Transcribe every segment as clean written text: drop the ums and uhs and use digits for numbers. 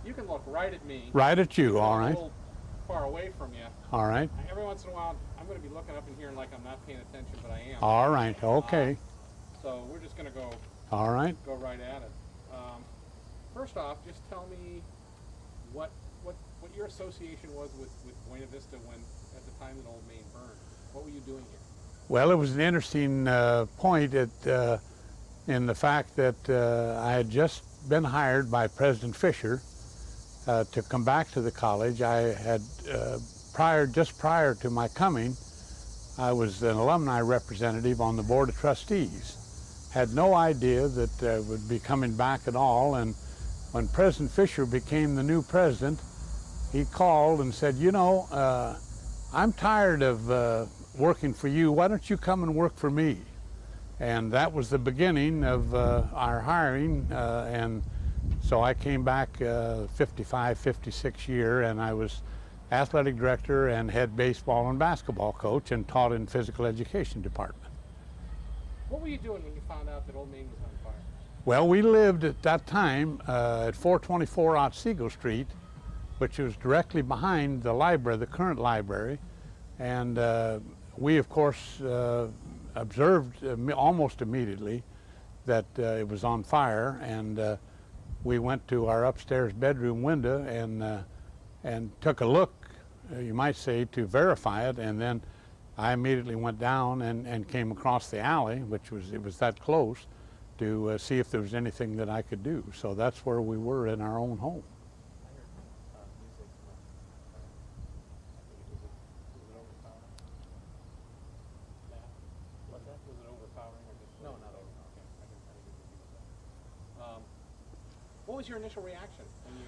You can look right at me. Right at you, all A right. little far away from you. All right. Every once in a while, I'm going to be looking up in here like I'm not paying attention, but I am. All right, okay. So we're just going to go All right. right at it. First off, just tell me what your association was with Buena Vista when at the time that Old Main burned. What were you doing here? Well, it was an interesting point in the fact that I had just been hired by President Fisher to come back to the college. I had just prior to my coming, I was an alumni representative on the Board of Trustees. Had no idea that I would be coming back at all, and when President Fisher became the new president, he called and said, you know, I'm tired of working for you. Why don't you come and work for me? And that was the beginning of our hiring, and so I came back 55, 56 year, and I was athletic director and head baseball and basketball coach and taught in physical education department. What were you doing when you found out that Old Main was on fire? Well, we lived at that time at 424 Otsego Street, which was directly behind the library, the current library, and we, of course, observed almost immediately that it was on fire, and we went to our upstairs bedroom window and took a look, you might say, to verify it, and then I immediately went down and came across the alley, it was that close, to see if there was anything that I could do. So that's where we were in our own home. What was your initial reaction when you?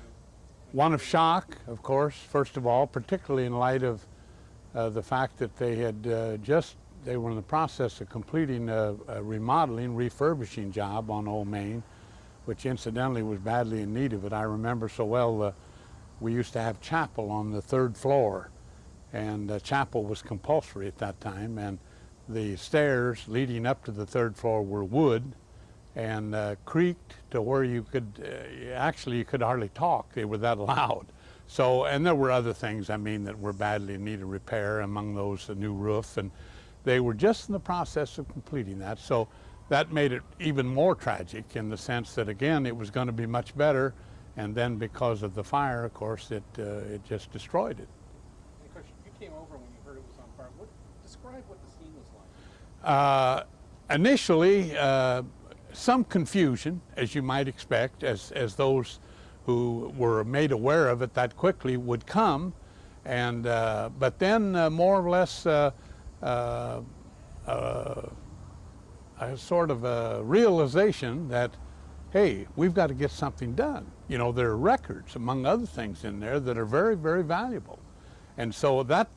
One of shock, of course, first of all, particularly in light of the fact that they had they were in the process of completing a remodeling, refurbishing job on Old Main, which incidentally was badly in need of it. I remember so well, we used to have chapel on the 3rd floor, and chapel was compulsory at that time, and the stairs leading up to the 3rd floor were wood and creaked to where you could, actually you could hardly talk. They were that loud. So, and there were other things, I mean, that were badly in need of repair, among those a new roof, and they were just in the process of completing that. So that made it even more tragic in the sense that, again, it was going to be much better, and then because of the fire, of course, it just destroyed it. And of course, you came over when you heard it was on fire. Describe what the scene was like. Initially, some confusion, as you might expect, as those who were made aware of it that quickly would come, and but then more or less a sort of a realization that, hey, we've got to get something done. You know, there are records, among other things, in there that are very, very valuable, and so that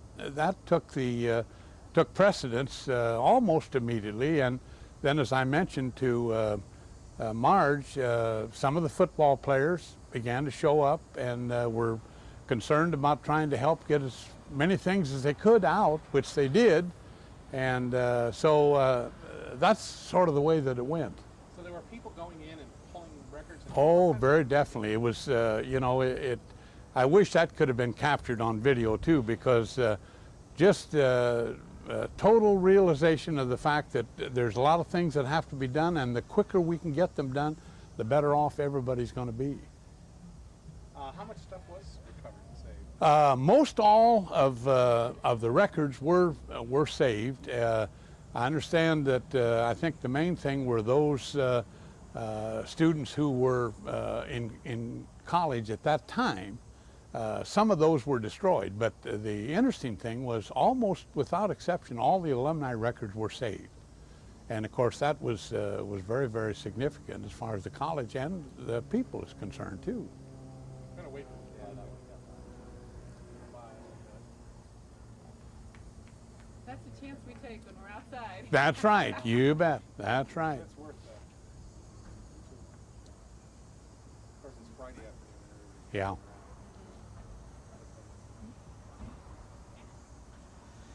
took precedence almost immediately. And then, as I mentioned to Marge, some of the football players began to show up and were concerned about trying to help get as many things as they could out, which they did. And so that's sort of the way that it went. So there were people going in and pulling records? Oh, very definitely. It was, you know, I wish that could have been captured on video too, because just total realization of the fact that there's a lot of things that have to be done, and the quicker we can get them done, the better off everybody's going to be. How much stuff was recovered and saved? Most all of the records were saved. I understand that I think the main thing were those students who were in college at that time. Some of those were destroyed, but the interesting thing was almost without exception, all the alumni records were saved. And of course that was very, very significant as far as the college and the people is concerned too. I'm going to wait for That's the chance we take when we're outside. That's right, you bet, that's right. It's worth that. Of course, it's Friday afternoon. Yeah.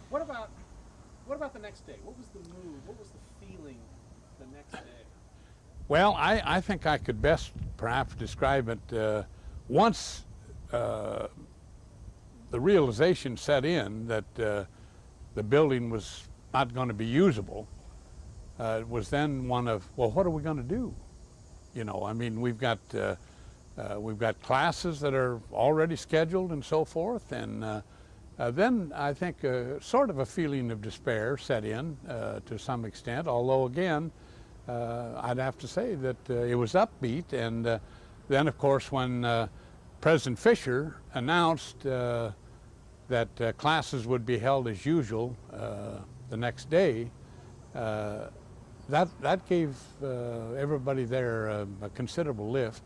What about the next day? What was the mood? What was the feeling the next day? Well, I think I could best perhaps describe it once the realization set in that the building was not going to be usable, it was then one of, well, what are we going to do? You know, I mean, we've got classes that are already scheduled and so forth, and then I think sort of a feeling of despair set in to some extent, although again, I'd have to say that it was upbeat. And then of course when President Fisher announced that classes would be held as usual the next day, that gave everybody there a considerable lift.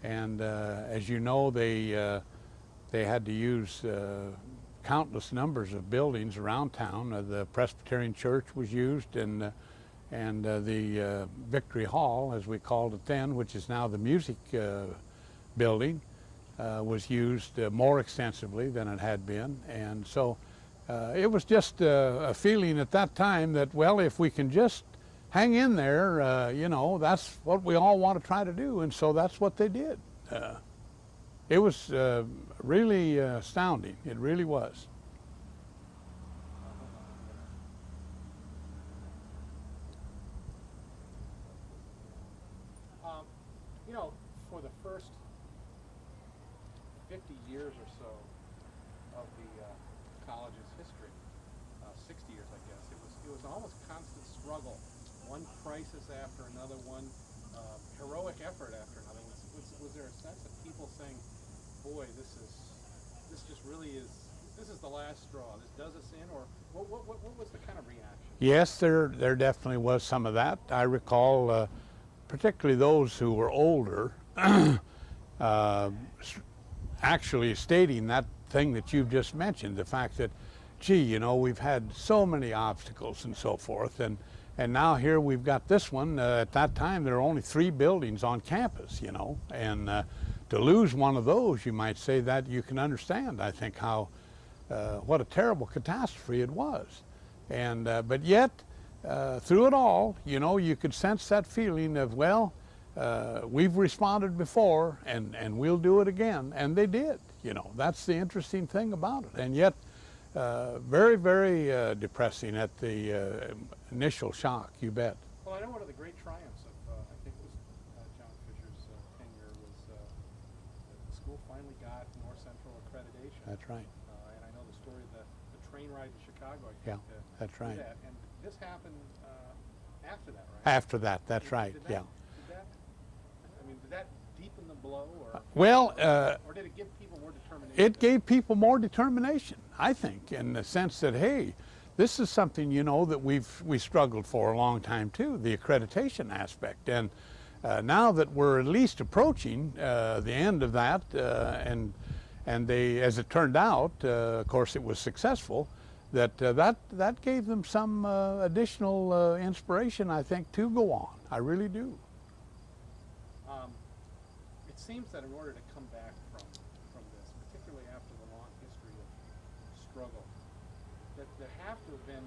And as you know, they had to use countless numbers of buildings around town. The Presbyterian Church was used, and the Victory Hall, as we called it then, which is now the music building, was used more extensively than it had been. And so it was just a feeling at that time that, well, if we can just hang in there, you know, that's what we all want to try to do. And so that's what they did. It was really astounding. It really was. You know, for the first 50 years or so of the college's history, 60 years, I guess, it was almost constant struggle. One crisis after another, one heroic effort after another. Was there a sense of people saying, boy, this just really is, this is the last straw, this does us in? Or what was the kind of reaction? Yes, there definitely was some of that. I recall particularly those who were older actually stating that thing that you've just mentioned, the fact that, gee, you know, we've had so many obstacles and so forth, and now here we've got this one. At that time there were only 3 buildings on campus, you know, and to lose one of those, you might say, that you can understand, I think, how what a terrible catastrophe it was. And but yet through it all, you know, you could sense that feeling of, well, we've responded before, and we'll do it again. And they did. You know, that's the interesting thing about it. And yet very, very depressing at the initial shock, you bet. Well, I know one of the great triumphs of, I think it was John Fisher's tenure, was that the school finally got North Central accreditation. That's right. And I know the story of the train ride to Chicago, I Yeah, think. that's right. That. And this happened after that, right? After that, that's right, yeah. Did that deepen the blow, or Well, or did it give people more determination? it gave people more determination, I think, in the sense that, hey, this is something, you know, that we struggled for a long time too, the accreditation aspect. And now that we're at least approaching the end of that, and they, as it turned out, of course, it was successful. That gave them some additional inspiration, I think, to go on. I really do. It seems that in order to come back from this, particularly after the long history of struggle, that there have to have been,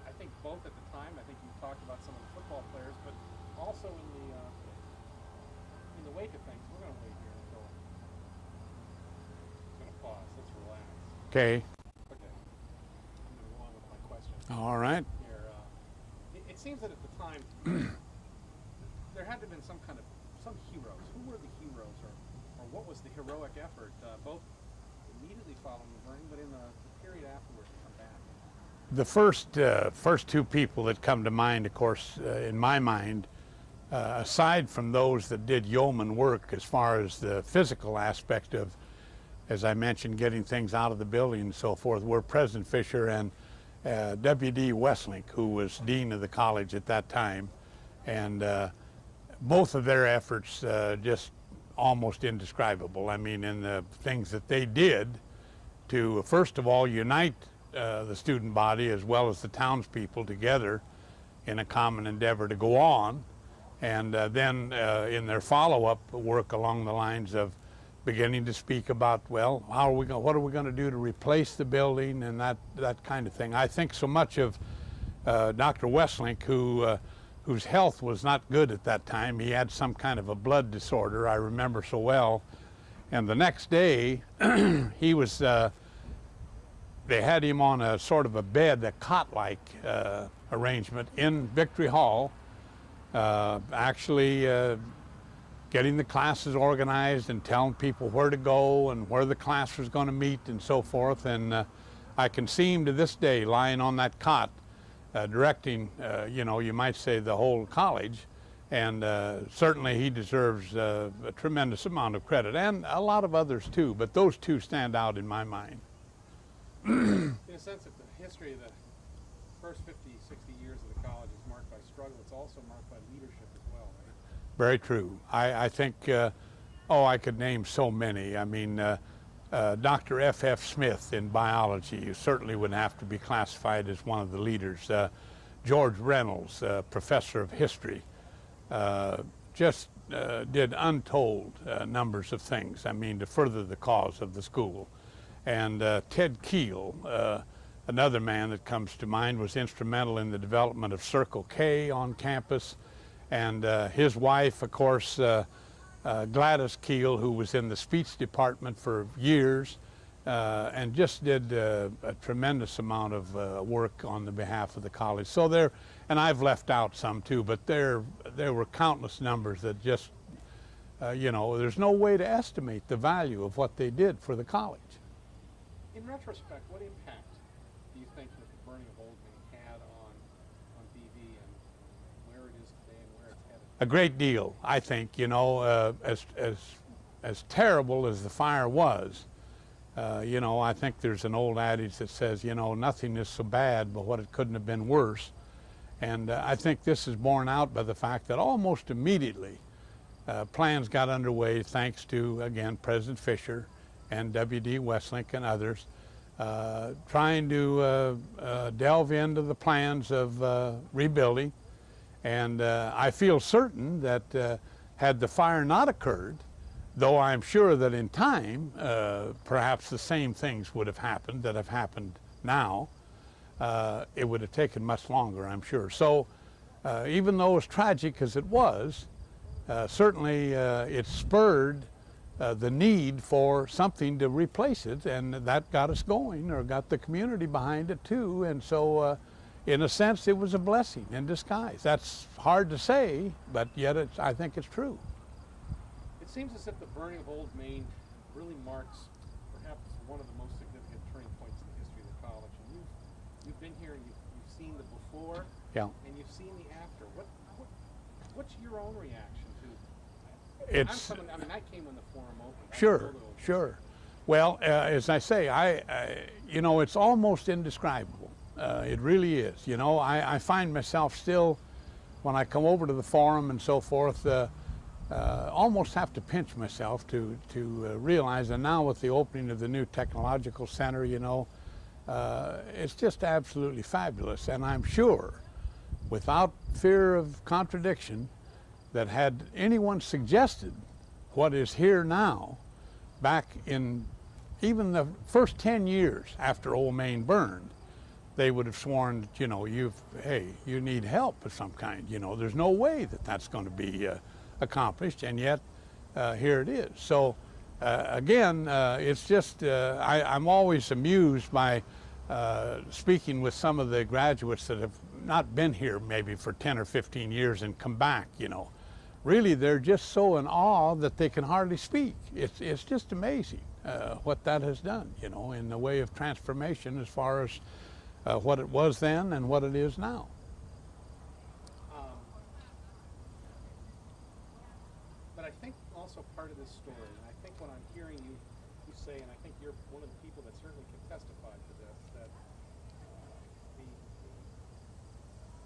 I think, both at the time, I think you talked about some of the football players, but also in the wake of things. We're going to wait here until I'm going to pause. Let's relax. Okay. Okay. I'm going to go on with my question. All right. Here, it seems that at the time there had to have been some heroes. Who were the heroes, or what was the heroic effort, both immediately following the burning, but in the period afterwards to come back? The first 2 people that come to mind, of course, in my mind, aside from those that did yeoman work as far as the physical aspect of, as I mentioned, getting things out of the building and so forth, were President Fisher and W.D. Westlink, who was dean of the college at that time. And both of their efforts just almost indescribable. I mean, in the things that they did to, first of all, unite the student body as well as the townspeople together in a common endeavor to go on, and then in their follow-up work along the lines of beginning to speak about, well, what are we going to do to replace the building, and that kind of thing. I think so much of Dr. Westlink, whose health was not good at that time. He had some kind of a blood disorder, I remember so well, And the next day, he was, they had him on a sort of a bed, a cot-like arrangement in Victory Hall, actually getting the classes organized and telling people where to go and where the class was going to meet and so forth. And I can see him to this day lying on that cot, directing, you know, you might say the whole college. And certainly he deserves a tremendous amount of credit, and a lot of others too, but those two stand out in my mind. In a sense, if the history of the first 50, 60 years of the college is marked by struggle, it's also marked by leadership as well, right? Very true. I think, oh, I could name so many. I mean, Dr. F.F. Smith in biology certainly would have to be classified as one of the leaders. George Reynolds, professor of history, just did untold numbers of things, I mean, to further the cause of the school. And Ted Keel, another man that comes to mind, was instrumental in the development of Circle K on campus. And his wife, of course, Gladys Keel, who was in the speech department for years, and just did a tremendous amount of work on the behalf of the college. So there, and I've left out some too, but there were countless numbers that just, you know, there's no way to estimate the value of what they did for the college. In retrospect, what impact do you think that the burning of Old Main had on BV and where it is today and where it's headed? A great deal, I think. You know, as terrible as the fire was, you know, I think there's an old adage that says, you know, nothing is so bad but what it couldn't have been worse. And I think this is borne out by the fact that almost immediately plans got underway thanks to, again, President Fisher and W.D. Westlake and others, trying to delve into the plans of rebuilding. And I feel certain that had the fire not occurred, though I'm sure that in time, perhaps the same things would have happened that have happened now, it would have taken much longer, I'm sure. So even though as tragic as it was, certainly it spurred the need for something to replace it, and that got us going, or got the community behind it too. And so in a sense, it was a blessing in disguise. That's hard to say, but yet I think it's true. It seems as if the burning of Old Main really marks perhaps one of the most significant turning points in the history of the college. And you've been here and you've seen the before, Yeah. and you've seen the after. What's your own reaction to? It's, I mean, I came when the forum opened. Sure, sure. Well, as I say, you know, it's almost indescribable. It really is. You know, I find myself still, when I come over to the forum and so forth, almost have to pinch myself to realize that now with the opening of the new technological center, you know, it's just absolutely fabulous. And I'm sure, without fear of contradiction, that had anyone suggested what is here now, back in even the first 10 years after Old Main burned, they would have sworn, you know, hey, you need help of some kind. You know, there's no way that that's going to be accomplished, and yet here it is. So again, it's just, I'm always amused by speaking with some of the graduates that have not been here maybe for 10 or 15 years and come back, you know. Really, they're just so in awe that they can hardly speak. It's just amazing what that has done, you know, in the way of transformation as far as what it was then and what it is now. But I think also part of this story, and I think when I'm hearing you say, and I think you're one of the people that certainly can testify to this, that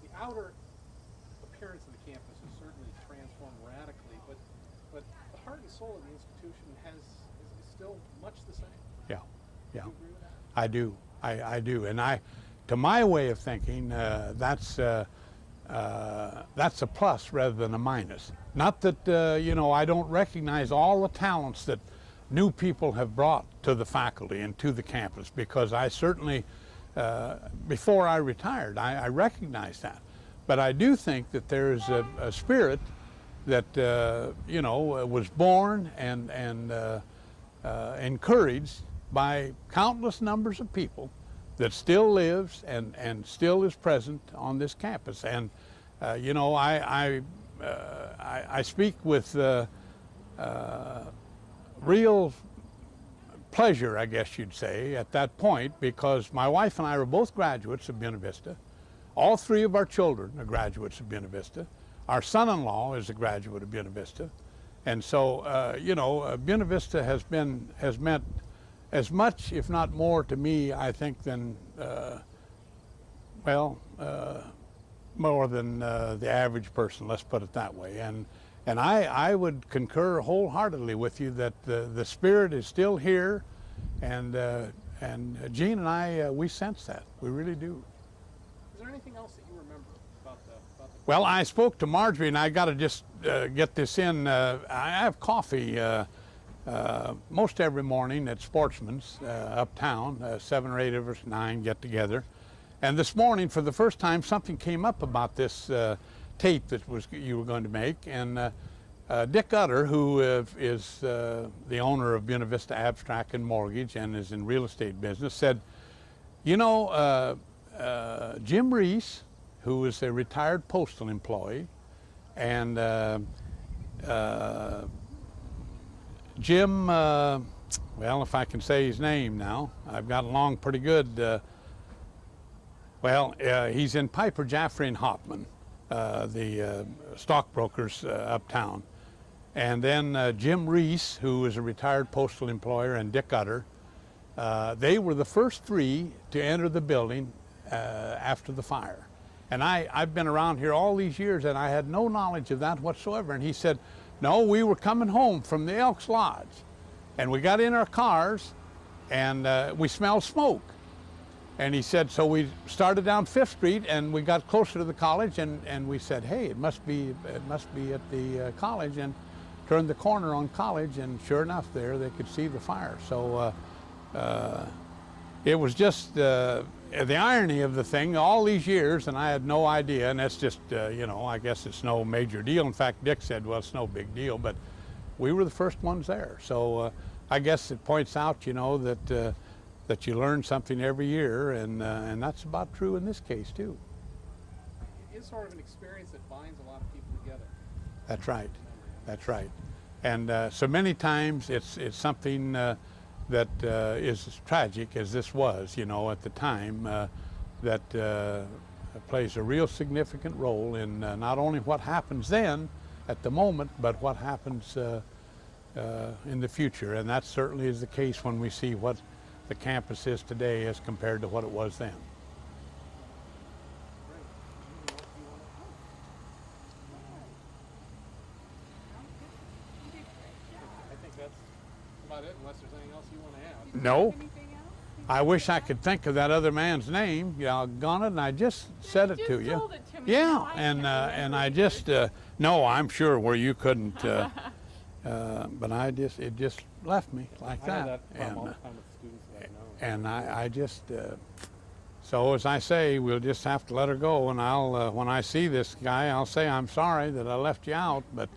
the outer appearance of the campus has certainly transformed radically, but the heart and soul of the institution is still much the same. Yeah, yeah. Do you agree with that? I do. I do. And to my way of thinking, that's a plus rather than a minus. Not that, you know, I don't recognize all the talents that new people have brought to the faculty and to the campus, because I certainly, before I retired, I recognized that. But I do think that there's a spirit that, you know, was born and encouraged by countless numbers of people that still lives and still is present on this campus. And you know, I speak with real pleasure, I guess you'd say, at that point, because my wife and I were both graduates of Buena Vista. All three of our children are graduates of Buena Vista. Our son-in-law is a graduate of Buena Vista. And so, you know, Buena Vista has meant as much, if not more, to me, I think, than, more than the average person, let's put it that way. And I would concur wholeheartedly with you that the spirit is still here, and Gene and I, we sense that. We really do. Is there anything else that you remember about the Well, I spoke to Marjorie, and I got to just get this in. I have coffee most every morning at Sportsman's uptown. 7 or 8 of us, 9 get together. And this morning, for the first time, something came up about this tape that you were going to make. And Dick Utter, who is the owner of Buena Vista Abstract and Mortgage and is in real estate business, said, you know, Jim Reese, who is a retired postal employee, and Jim, well, if I can say his name now, I've got along pretty good. He's in Piper, Jaffray, and Hoffman, the stockbrokers uptown. And then Jim Reese, who is a retired postal employer, and Dick Utter, they were the first 3 to enter the building after the fire. And I've been around here all these years, and I had no knowledge of that whatsoever. And he said, no, we were coming home from the Elks Lodge, and we got in our cars, and we smelled smoke. And he said, so we started down 5th Street, and we got closer to the college, and we said, hey, it must be at the college, and turned the corner on College, and sure enough, there they could see the fire. So it was just the irony of the thing all these years, and I had no idea, and that's just, you know, I guess it's no major deal. In fact, Dick said, well, it's no big deal, but we were the first ones there. So I guess it points out, you know, that you learn something every year, and that's about true in this case, too. It is sort of an experience that binds a lot of people together. That's right. That's right. And so many times it's something that is as tragic as this was, you know, at the time, that plays a real significant role in not only what happens then at the moment, but what happens in the future. And that certainly is the case when we see what the campus is today as compared to what it was then. I think that's about it, unless there's anything else you want to add. No. Anything else? I wish I could think of that other man's name, doggone it, and I just said it to you. Told it to me. Yeah, No, I can't and I remember just, no, I'm sure where you couldn't, but it just left me like I know that. that problem all the time with students that I know. And I just, so as I say, we'll just have to let her go, and I'll, when I see this guy, I'll say, I'm sorry that I left you out, but